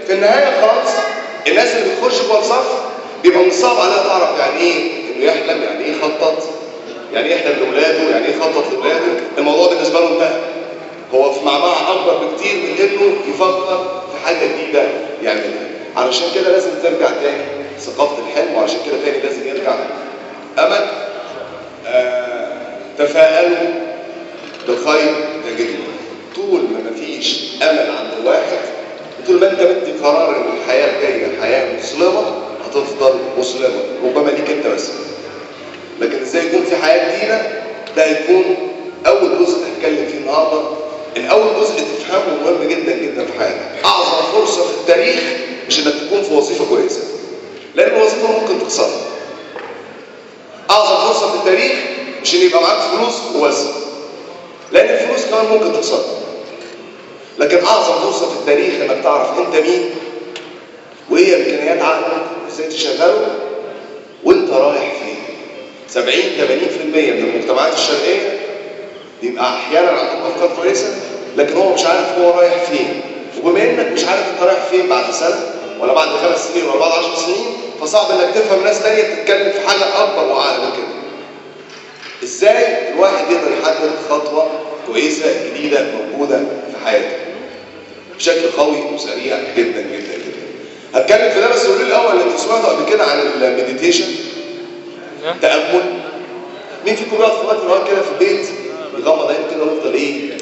في النهايه خالص الناس اللي بتخش جوه الصف بيبقى من الصعب عليها تعرف يعني ايه انه يحلم، يعني ايه يخطط، يعني ايه يحلم لاولاده، يعني ايه يخطط لاولاده. الموضوع بالنسبه له انتهى. هو في معمعة اكبر بكتير من انه يفكر في حاجه جديده يعملها. علشان كده لازم ترجع تاني ثقافه الحلم، وعشان كده تاني لازم يرجع امل. تفاءلوا بالخير تجدوه. طول ما مفيش امل عند الواحد، طول ما انت مدي قرار ان الحياه الجايه حياه مسلمه، هتفضل مسلمه ربما ليك انت بس. لكن ازاي يكون في حياه جديده؟ ده هيكون اول جزء هنتكلم فيه النهارده. الاول جزء تفهمه مهم جدا جدا في حياتك. اعظم فرصه في التاريخ مش انك تكون في وظيفه كويسه، لان الوظيفه ممكن تخسرها. اعظم فرصه في التاريخ مش ان يبقى معاك فلوس وبس، لان الفلوس كمان ممكن تخسرها. لكن اعظم فرصه في التاريخ انك تعرف انت مين، وايه امكانيات عقلك، وازاي تشغله، وانت رايح فين. 70-80% من المجتمعات الشرقيه بيبقى احيانا عندهم افكار كويسه، لكن هو مش عارف هو رايح فين. وبما انك مش عارف انت رايح فين بعد سنه ولا بعد 5 سنين ولا بعد 10 سنين، فصعب انك تفهم ناس تانيه بتتكلم في حاجه اكبر واعلى من كده. ازاي الواحد يقدر يحدد خطوه كويسه جديده موجوده في حياته بشكل قوي وسريع جدا جدا جدا. هتكلم في ده، بس قولوا لي الاول، انتوا سمعتوا قبل كده عن المديتيشن؟ تامل. مين فيكم بيقعد في وقت النهار كده في البيت يغمض عينه كده ويفضل ايه